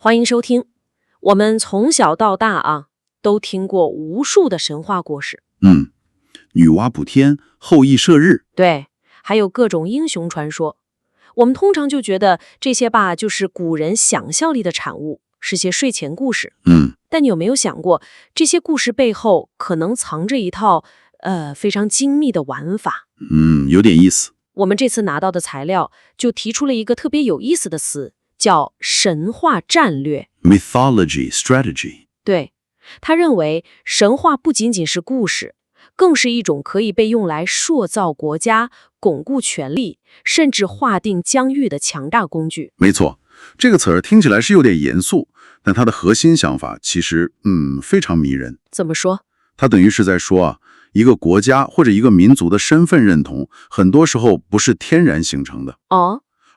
欢迎收听。我们从小到大都听过无数的神话故事。女娲补天，后羿射日。对，还有各种英雄传说。我们通常就觉得这些就是古人想象力的产物，是些睡前故事。但你有没有想过，这些故事背后可能藏着一套非常精密的玩法？有点意思。我们这次拿到的材料就提出了一个特别有意思的词，叫神话战略 mythology strategy。 对，他认为神话不仅仅是故事，更是一种可以被用来塑造国家、巩固权力，甚至划定疆域的强大工具。没错，这个词儿听起来是有点严肃，但它的核心想法其实非常迷人。怎么说？它等于是在说一个国家或者一个民族的身份认同，很多时候不是天然形成的，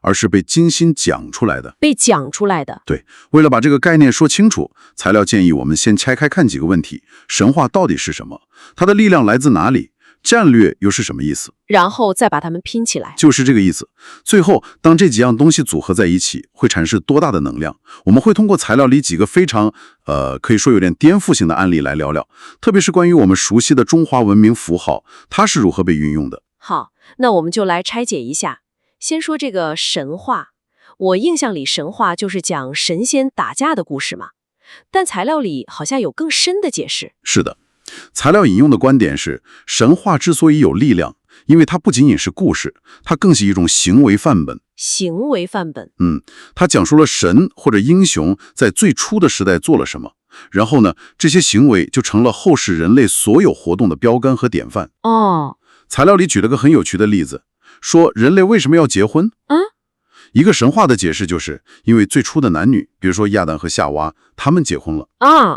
而是被精心讲出来的。被讲出来的。对，为了把这个概念说清楚，材料建议我们先拆开看几个问题：神话到底是什么？它的力量来自哪里？战略又是什么意思？然后再把它们拼起来。就是这个意思。最后，当这几样东西组合在一起，会产生多大的能量？我们会通过材料里几个非常可以说有点颠覆性的案例来聊聊，特别是关于我们熟悉的中华文明符号，它是如何被运用的。好，那我们就来拆解一下。先说这个神话，我印象里神话就是讲神仙打架的故事嘛，但材料里好像有更深的解释。是的，材料引用的观点是，神话之所以有力量，因为它不仅仅是故事，它更是一种行为范本。行为范本。它讲述了神或者英雄在最初的时代做了什么，然后呢，这些行为就成了后世人类所有活动的标杆和典范。材料里举了个很有趣的例子，说人类为什么要结婚？一个神话的解释就是因为最初的男女，比如说亚当和夏娃，他们结婚了。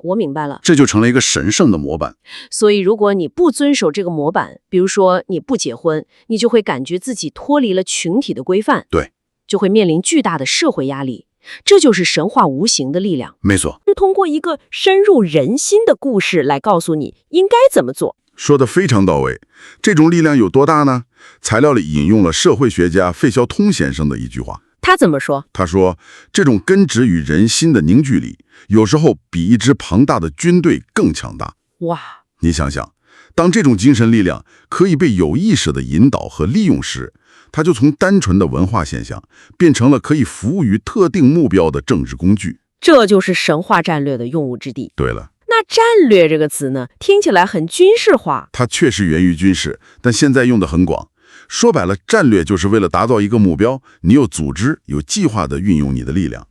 我明白了。这就成了一个神圣的模板。所以如果你不遵守这个模板，比如说你不结婚，你就会感觉自己脱离了群体的规范。对，就会面临巨大的社会压力。这就是神话无形的力量。没错，是通过一个深入人心的故事来告诉你应该怎么做。说得非常到位。这种力量有多大呢？材料里引用了社会学家费孝通先生的一句话。他怎么说？他说，这种根植于人心的凝聚力，有时候比一支庞大的军队更强大。哇！你想想，当这种精神力量可以被有意识地引导和利用时，它就从单纯的文化现象变成了可以服务于特定目标的政治工具。这就是神话战略的用武之地。对了，那战略这个词呢，听起来很军事化。它确实源于军事，但现在用得很广。说白了，战略就是为了达到一个目标，你有组织、有计划地运用你的力量。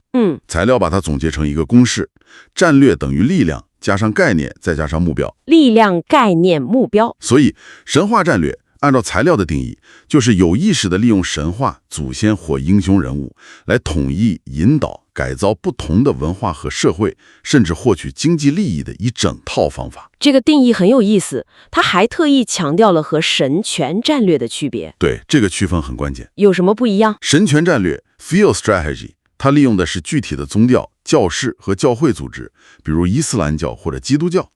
材料把它总结成一个公式：战略等于力量加上概念再加上目标。力量、概念、目标。所以神话战略按照材料的定义，就是有意识地利用神话、祖先或英雄人物来统一、引导、改造不同的文化和社会，甚至获取经济利益的一整套方法。这个定义很有意思，他还特意强调了和神权战略的区别。对，这个区分很关键。有什么不一样？神权战略 （Theo Strategy） 它利用的是具体的宗教、教士和教会组织，比如伊斯兰教或者基督教。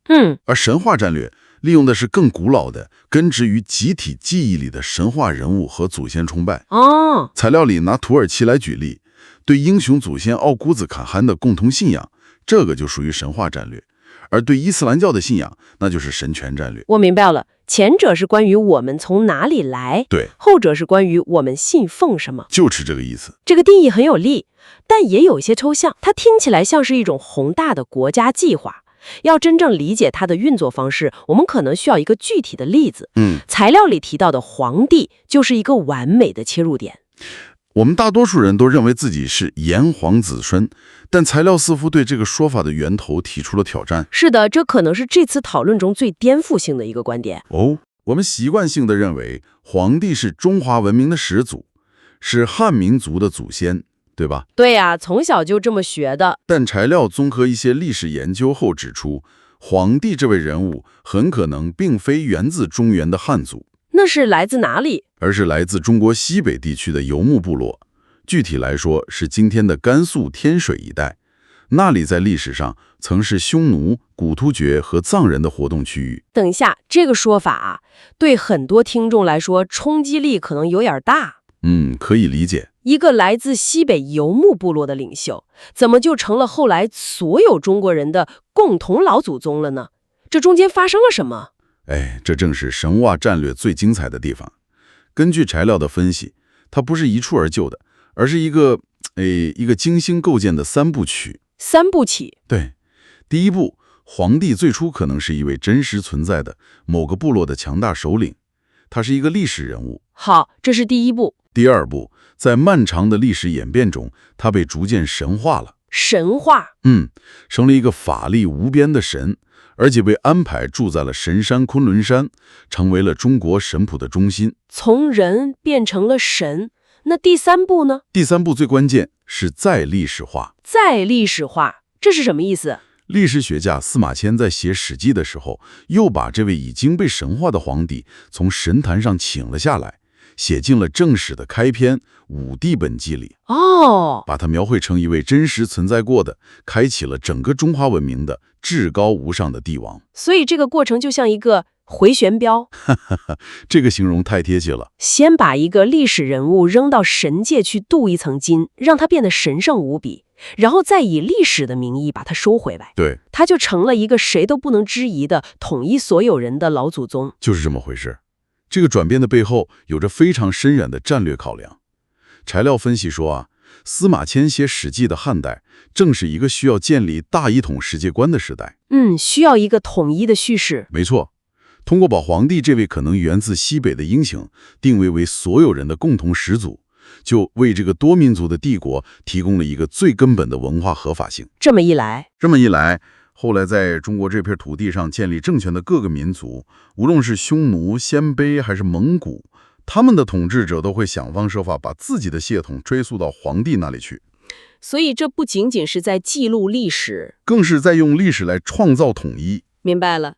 而神话战略利用的是更古老的、根植于集体记忆里的神话人物和祖先崇拜。材料里拿土耳其来举例，对英雄祖先奥古兹坎汗的共同信仰，这个就属于神话战略；而对伊斯兰教的信仰，那就是神权战略。我明白了，前者是关于我们从哪里来，对，后者是关于我们信奉什么，就是这个意思。这个定义很有力，但也有一些抽象，它听起来像是一种宏大的国家计划。要真正理解它的运作方式，我们可能需要一个具体的例子。材料里提到的皇帝就是一个完美的切入点。我们大多数人都认为自己是炎黄子孙，但材料似乎对这个说法的源头提出了挑战。是的，这可能是这次讨论中最颠覆性的一个观点。我们习惯性地认为皇帝是中华文明的始祖，是汉民族的祖先，对吧？对呀，从小就这么学的。但材料综合一些历史研究后指出，皇帝这位人物很可能并非源自中原的汉族。那是来自哪里？而是来自中国西北地区的游牧部落，具体来说是今天的甘肃天水一带。那里在历史上曾是匈奴、古突厥和藏人的活动区域。等一下，这个说法对很多听众来说冲击力可能有点大。可以理解。一个来自西北游牧部落的领袖，怎么就成了后来所有中国人的共同老祖宗了呢？这中间发生了什么？这正是神话战略最精彩的地方。根据材料的分析，它不是一蹴而就的，而是一个精心构建的3部曲。3部曲？对，第一部，黄帝最初可能是一位真实存在的某个部落的强大首领，他是一个历史人物。好，这是第一部。第二部，在漫长的历史演变中，他被逐渐神化了。神话？成了一个法力无边的神，而且被安排住在了神山昆仑山，成为了中国神谱的中心。从人变成了神，那第3部呢？第3部最关键是再历史化。再历史化，这是什么意思？历史学家司马迁在写《史记》的时候，又把这位已经被神化的皇帝从神坛上请了下来，写进了正史的开篇《武帝本纪》里。把他描绘成一位真实存在过的，开启了整个中华文明的至高无上的帝王。所以这个过程就像一个回旋镖。这个形容太贴切了。先把一个历史人物扔到神界去镀一层金，让他变得神圣无比，然后再以历史的名义把他收回来。对，他就成了一个谁都不能质疑的统一所有人的老祖宗。就是这么回事。这个转变的背后有着非常深远的战略考量。材料分析说司马迁写《史记》的汉代，正是一个需要建立大一统世界观的时代。需要一个统一的叙事。没错，通过把黄帝这位可能源自西北的英雄定位为所有人的共同始祖，就为这个多民族的帝国提供了一个最根本的文化合法性。这么一来，后来在中国这片土地上建立政权的各个民族，无论是匈奴、鲜卑还是蒙古，他们的统治者都会想方设法把自己的血统追溯到黄帝那里去。所以这不仅仅是在记录历史，更是在用历史来创造统一。明白了。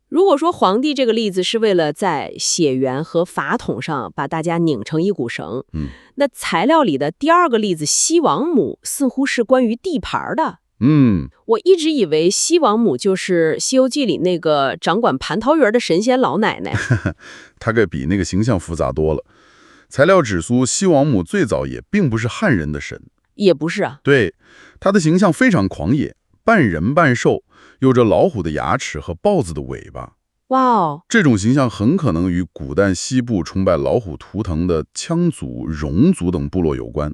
如果说黄帝这个例子是为了在血缘和法统上把大家拧成一股绳，那材料里的第2个例子西王母似乎是关于地盘的。我一直以为西王母就是《西游记》里那个掌管蟠桃园的神仙老奶奶。她可比那个形象复杂多了。材料指出，西王母最早也并不是汉人的神。也不是啊。对，她的形象非常狂野，半人半兽，有着老虎的牙齿和豹子的尾巴。哇哦，这种形象很可能与古代西部崇拜老虎图腾的羌族、戎族等部落有关。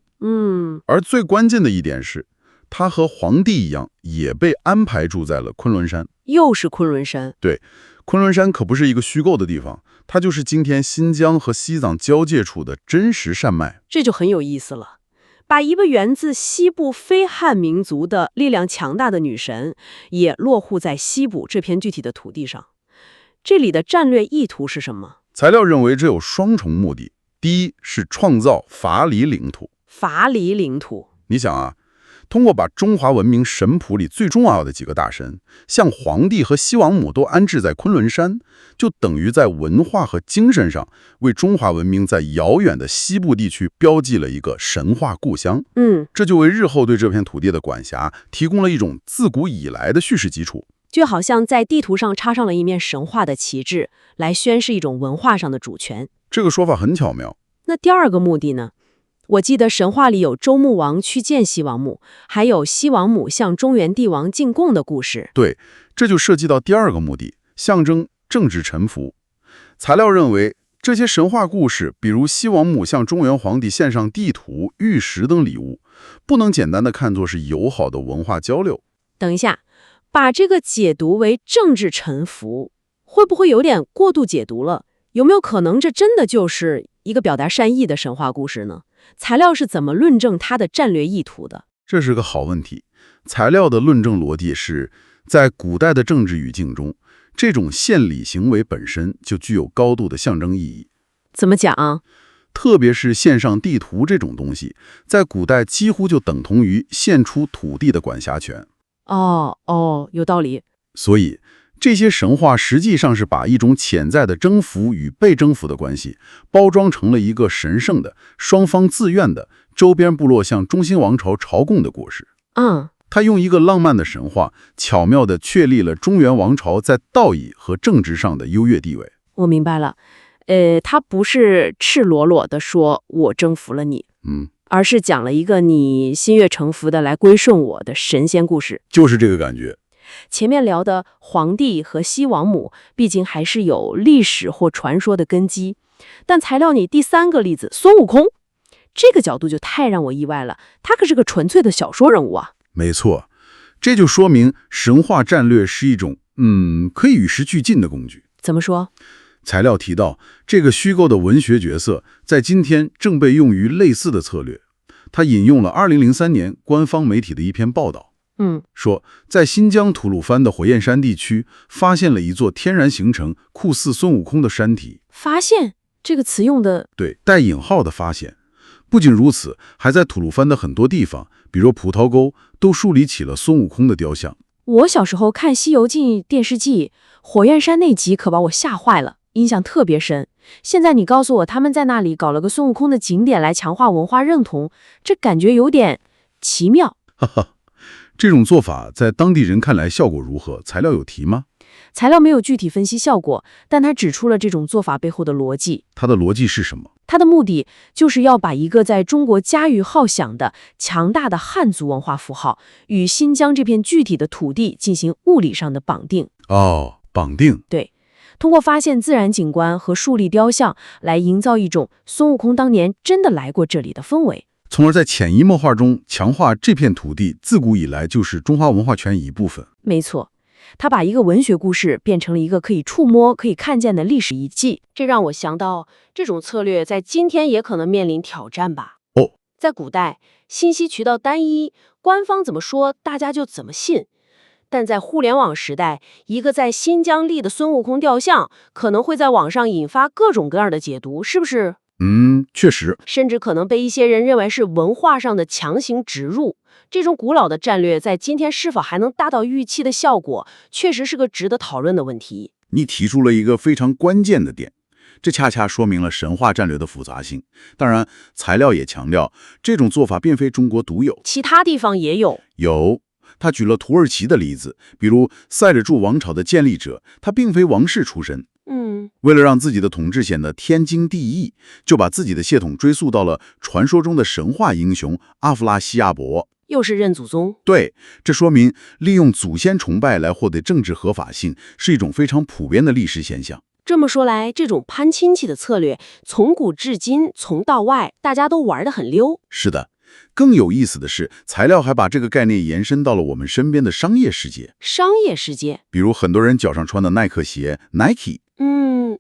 而最关键的一点是，他和黄帝一样，也被安排住在了昆仑山。又是昆仑山。对，昆仑山可不是一个虚构的地方，它就是今天新疆和西藏交界处的真实山脉。这就很有意思了，把一个源自西部非汉民族的力量强大的女神，也落户在西部这片具体的土地上。这里的战略意图是什么？材料认为这有双重目的。第一是创造法理领土。法理领土，你想通过把中华文明神谱里最重要的几个大神，像黄帝和西王母都安置在昆仑山，就等于在文化和精神上为中华文明在遥远的西部地区标记了一个神话故乡。这就为日后对这片土地的管辖提供了一种自古以来的叙事基础。就好像在地图上插上了一面神话的旗帜，来宣示一种文化上的主权。这个说法很巧妙。那第2个目的呢？我记得神话里有周穆王去见西王母，还有西王母向中原帝王进贡的故事。对，这就涉及到第2个目的，象征政治臣服。材料认为，这些神话故事，比如西王母向中原皇帝献上地图、玉石等礼物，不能简单的看作是友好的文化交流。等一下，把这个解读为政治臣服，会不会有点过度解读了？有没有可能这真的就是一个表达善意的神话故事呢？材料是怎么论证它的战略意图的？这是个好问题。材料的论证逻辑是，在古代的政治语境中，这种献礼行为本身就具有高度的象征意义。怎么讲？特别是献上地图这种东西，在古代几乎就等同于献出土地的管辖权。有道理。所以这些神话实际上是把一种潜在的征服与被征服的关系，包装成了一个神圣的、双方自愿的周边部落向中兴王朝朝贡的故事。他用一个浪漫的神话，巧妙地确立了中原王朝在道义和政治上的优越地位。我明白了。他不是赤裸裸地说我征服了你，而是讲了一个你心悦诚服的来归顺我的神仙故事。就是这个感觉。前面聊的黄帝和西王母，毕竟还是有历史或传说的根基。但材料里第3个例子孙悟空，这个角度就太让我意外了，他可是个纯粹的小说人物啊。没错，这就说明神话战略是一种可以与时俱进的工具。怎么说？材料提到，这个虚构的文学角色在今天正被用于类似的策略。他引用了2003年官方媒体的一篇报道，说在新疆吐鲁番的火焰山地区发现了一座天然形成、酷似孙悟空的山体。发现这个词用的对，带引号的发现。不仅如此，还在吐鲁番的很多地方，比如葡萄沟，都树立起了孙悟空的雕像。我小时候看《西游记》电视剧，火焰山那集可把我吓坏了，印象特别深。现在你告诉我他们在那里搞了个孙悟空的景点来强化文化认同，这感觉有点奇妙。哈哈，这种做法在当地人看来效果如何？材料有提吗？材料没有具体分析效果，但他指出了这种做法背后的逻辑。他的逻辑是什么？他的目的就是要把一个在中国家喻号响的强大的汉族文化符号与新疆这片具体的土地进行物理上的绑定。绑定。对，通过发现自然景观和树立雕像来营造一种孙悟空当年真的来过这里的氛围，从而在潜移默化中强化这片土地自古以来就是中华文化圈一部分。没错，他把一个文学故事变成了一个可以触摸、可以看见的历史遗迹。这让我想到，这种策略在今天也可能面临挑战吧。在古代，信息渠道单一，官方怎么说，大家就怎么信。但在互联网时代，一个在新疆立的孙悟空雕像，可能会在网上引发各种各样的解读，是不是？确实。甚至可能被一些人认为是文化上的强行植入。这种古老的战略在今天是否还能达到预期的效果，确实是个值得讨论的问题。你提出了一个非常关键的点，这恰恰说明了神话战略的复杂性。当然，材料也强调，这种做法并非中国独有，其他地方也有。他举了土耳其的例子，比如塞尔柱王朝的建立者，他并非王室出身。为了让自己的统治显得天经地义，就把自己的血统追溯到了传说中的神话英雄阿弗拉西亚伯。又是认祖宗。对，这说明利用祖先崇拜来获得政治合法性，是一种非常普遍的历史现象。这么说来，这种攀亲戚的策略，从古至今，从到外，大家都玩得很溜。是的。更有意思的是，材料还把这个概念延伸到了我们身边的商业世界。商业世界，比如很多人脚上穿的耐克鞋 Nike。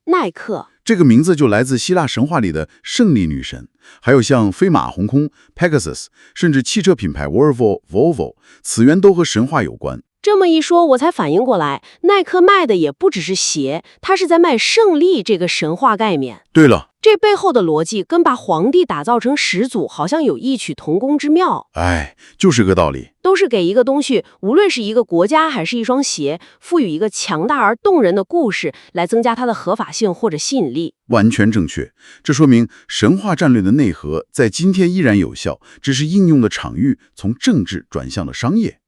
耐克这个名字就来自希腊神话里的胜利女神，还有像飞马航空 Pegasus， 甚至汽车品牌 Volvo， 此源都和神话有关。这么一说，我才反应过来，耐克卖的也不只是鞋，它是在卖胜利这个神话概念。对了，这背后的逻辑跟把皇帝打造成始祖好像有异曲同工之妙。就是个道理。都是给一个东西，无论是一个国家还是一双鞋，赋予一个强大而动人的故事，来增加它的合法性或者吸引力。完全正确。这说明神话战略的内核在今天依然有效，只是应用的场域从政治转向了商业。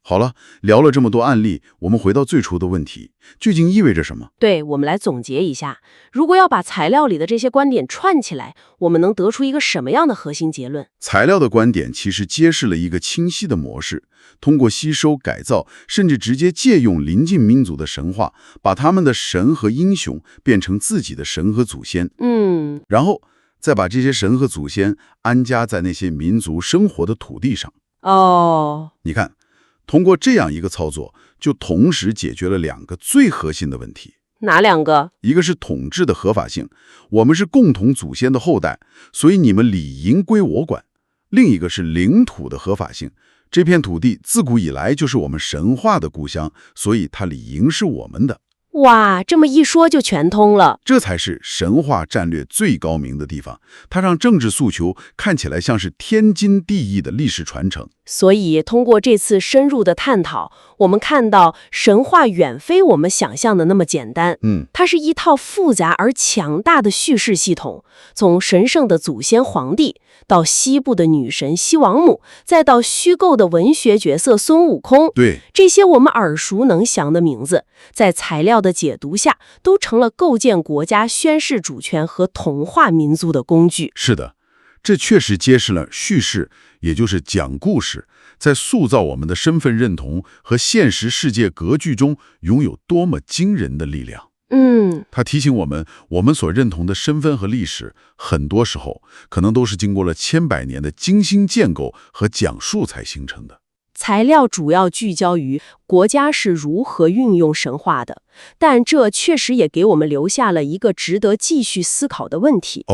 好了，聊了这么多案例，我们回到最初的问题，究竟意味着什么？对，我们来总结一下，如果要把材料里的这些观点串起来，我们能得出一个什么样的核心结论？材料的观点其实揭示了一个清晰的模式，通过吸收、改造，甚至直接借用邻近民族的神话，把他们的神和英雄变成自己的神和祖先。然后再把这些神和祖先安家在那些民族生活的土地上。你看，通过这样一个操作，就同时解决了2个最核心的问题。哪2个？一个是统治的合法性，我们是共同祖先的后代，所以你们理应归我管。另一个是领土的合法性，这片土地自古以来就是我们神话的故乡，所以它理应是我们的。哇，这么一说就全通了。这才是神话战略最高明的地方，它让政治诉求看起来像是天经地义的历史传承。所以通过这次深入的探讨，我们看到神话远非我们想象的那么简单。它是一套复杂而强大的叙事系统，从神圣的祖先黄帝，到西部的女神西王母，再到虚构的文学角色孙悟空。对，这些我们耳熟能详的名字，在材料的解读下，都成了构建国家宣示主权和同化民族的工具。是的，这确实揭示了叙事，也就是讲故事，在塑造我们的身份认同和现实世界格局中拥有多么惊人的力量。它提醒我们，我们所认同的身份和历史，很多时候可能都是经过了千百年的精心建构和讲述才形成的。材料主要聚焦于国家是如何运用神话的，但这确实也给我们留下了一个值得继续思考的问题。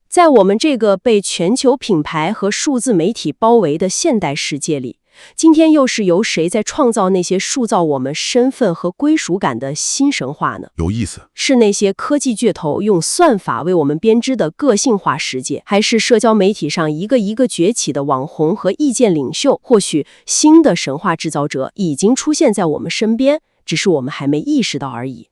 在我们这个被全球品牌和数字媒体包围的现代世界里，今天又是由谁在创造那些塑造我们身份和归属感的新神话呢？有意思。是那些科技巨头用算法为我们编织的个性化世界，还是社交媒体上一个一个崛起的网红和意见领袖？或许新的神话制造者已经出现在我们身边，只是我们还没意识到而已。